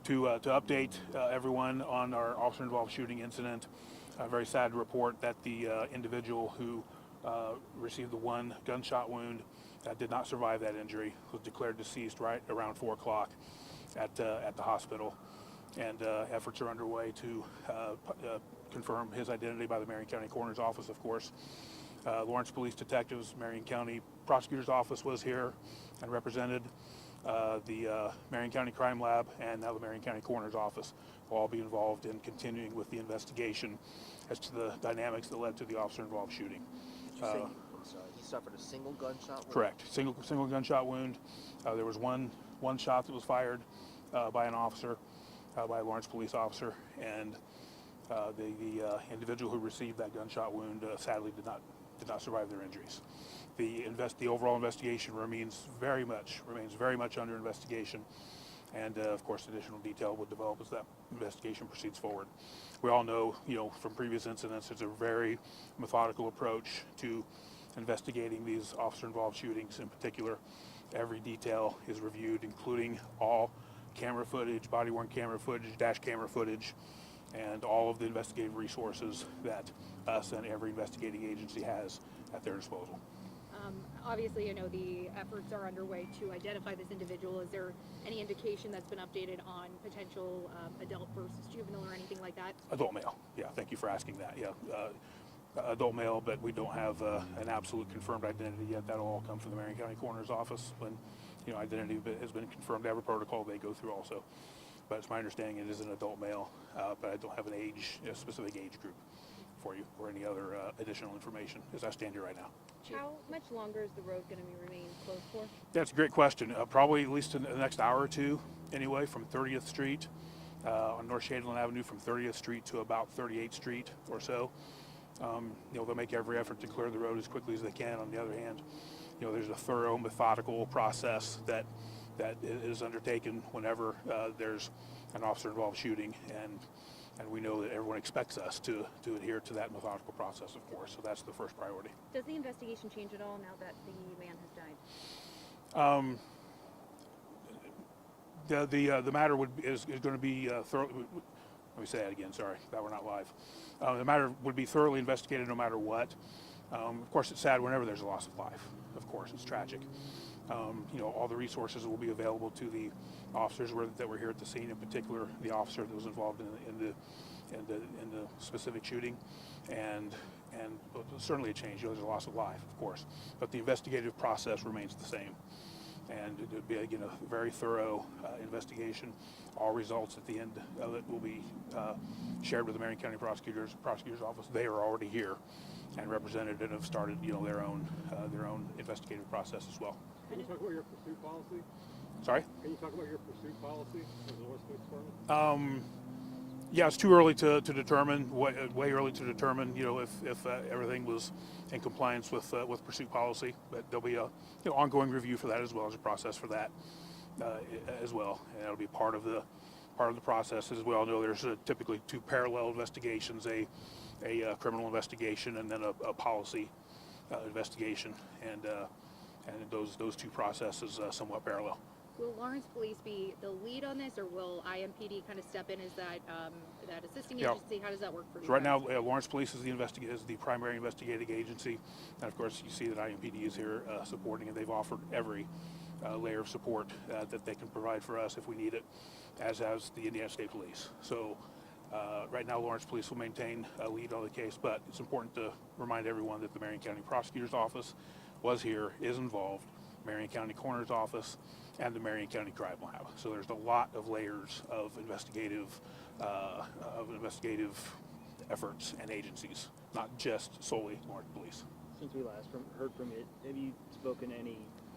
To update everyone on our officer-involved shooting incident. Very sad to report that the individual who received the one gunshot wound did not survive that injury. Was declared deceased right around 4 o'clock at the hospital, and efforts are underway to confirm his identity by the Marion County Coroner's Office, of course. Lawrence Police Detectives, Marion County Prosecutor's Office was here and represented. The Marion County Crime Lab and now the Marion County Coroner's Office will all be involved in continuing with the investigation as to the dynamics that led to the officer-involved shooting. Did you say he suffered a single gunshot wound? Correct. Single gunshot wound. There was one shot that was fired by an officer, by a Lawrence police officer, and the individual who received that gunshot wound sadly did not survive their injuries. The overall investigation remains very much under investigation, and of course additional detail will develop as that investigation proceeds forward. We all know, from previous incidents, there's a very methodical approach to investigating these officer-involved shootings. In particular, every detail is reviewed, including all camera footage, body-worn camera footage, dash camera footage, and all of the investigative resources that us and every investigating agency has at their disposal. Obviously, the efforts are underway to identify this individual. Is there any indication that's been updated on potential adult versus juvenile or anything like that? Adult male. Yeah, thank you for asking that. Yeah, adult male, but we don't have an absolute confirmed identity yet. That'll all come from the Marion County Coroner's Office when identity has been confirmed. They have a protocol they go through also. But it's my understanding it is an adult male, but I don't have a specific age group for you or any other additional information as I stand here right now. How much longer is the road going to remain closed for? That's a great question. Probably at least in the next hour or two, anyway, from 30th Street on North Shadeland Avenue, from 30th Street to about 38th Street or so. They'll make every effort to clear the road as quickly as they can. On the other hand, there's a thorough, methodical process that is undertaken whenever there's an officer-involved shooting, and we know that everyone expects us to adhere to that methodical process, of course. So that's the first priority. Does the investigation change at all now that the man has died? The matter is going to be thoroughly. Let me say that again. Sorry, that we're not live. The matter would be thoroughly investigated no matter what. Of course, it's sad whenever there's a loss of life. Of course, it's tragic. All the resources will be available to the officers that were here at the scene, in particular the officer that was involved in the specific shooting, and certainly a change. There's a loss of life, of course, but the investigative process remains the same, and it would be again a very thorough investigation. All results at the end of it will be shared with the Marion County Prosecutor's Office. They are already here and represented and have started their own investigative process as well. Can you talk about your pursuit policy? Sorry? Can you talk about your pursuit policy as the Lawrence Police Department? Yeah, it's too early to determine. Way early to determine. If everything was in compliance with pursuit policy. But there'll be a ongoing review for that as well as a process for that as well, and that'll be part of the process. As we all know, there's typically two parallel investigations: a criminal investigation and then a policy investigation, and those two processes somewhat parallel. Will Lawrence Police be the lead on this, or will IMPD kind of step in as that assisting agency? How does that work for you? So right now, Lawrence Police is the primary investigating agency, and of course, you see that IMPD is here supporting, and they've offered every layer of support that they can provide for us if we need it, as has the Indiana State Police. So right now, Lawrence Police will maintain a lead on the case, but it's important to remind everyone that the Marion County Prosecutor's Office was here, is involved, Marion County Coroner's Office, and the Marion County Crime Lab. So there's a lot of layers of investigative efforts and agencies, not just solely Lawrence Police. Since we last heard from you, have you spoken to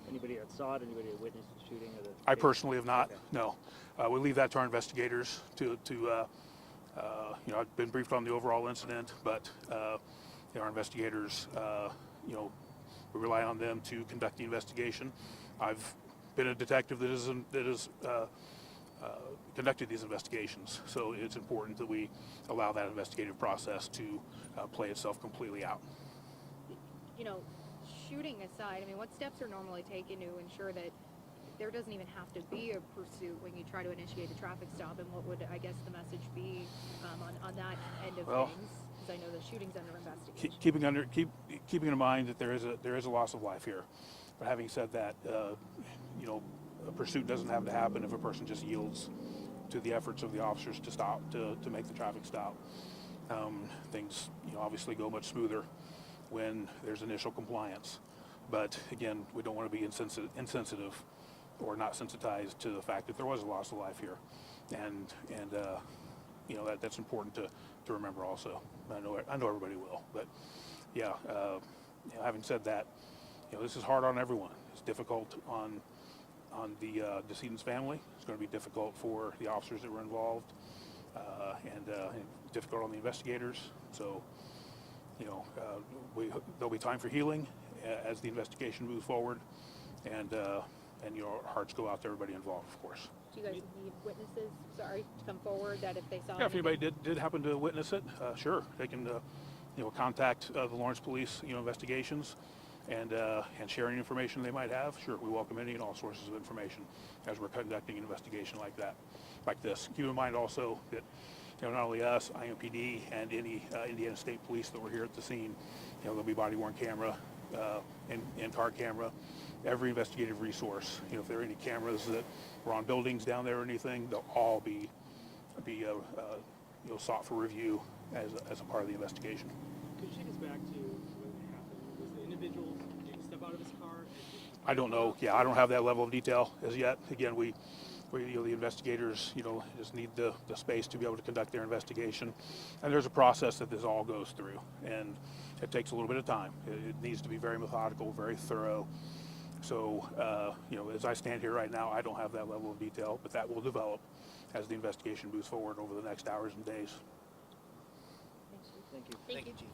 anybody that saw it, anybody that witnessed the shooting? I personally have not. Okay. No, we leave that to our investigators. I've been briefed on the overall incident, but our investigators, we rely on them to conduct the investigation. I've been a detective that has conducted these investigations, so it's important that we allow that investigative process to play itself completely out. Shooting aside, what steps are normally taken to ensure that there doesn't even have to be a pursuit when you try to initiate a traffic stop, and what would, I guess, the message be on that end of Well, things? Because I know the shooting's under investigation. Keeping in mind that there is a loss of life here. But having said that, a pursuit doesn't have to happen if a person just yields to the efforts of the officers to stop, to make the traffic stop. Things, obviously go much smoother when there's initial compliance. But again, we don't want to be insensitive or not sensitized to the fact that there was a loss of life here, and that's important to remember also. I know everybody will, but yeah. Having said that, this is hard on everyone. It's difficult on the decedent's family. It's going to be difficult for the officers that were involved, and difficult on the investigators. So, there'll be time for healing as the investigation moves forward, and our hearts go out to everybody involved, of course. Do you guys need witnesses, to come forward that if they saw Yeah, if anything? anybody did happen to witness it, sure, they can contact the Lawrence Police investigations and share any information they might have. Sure, we welcome any and all sources of information as we're conducting an investigation like this. Keep in mind also that not only us, IMPD, and any Indiana State Police that were here at the scene, there'll be body-worn camera and car camera, every investigative resource. If there are any cameras that were on buildings down there or anything, they'll all be sought for review as a part of the investigation. Could you take us back to when it happened? Was the individual, did he step out of his car? I don't know. Yeah, I don't have that level of detail as yet. Again, we the investigators, just need the space to be able to conduct their investigation. And there's a process that this all goes through, and it takes a little bit of time. It needs to be very methodical, very thorough. So, as I stand here right now, I don't have that level of detail, but that will develop as the investigation moves forward over the next hours and days. Thank you. Thank you. Chief.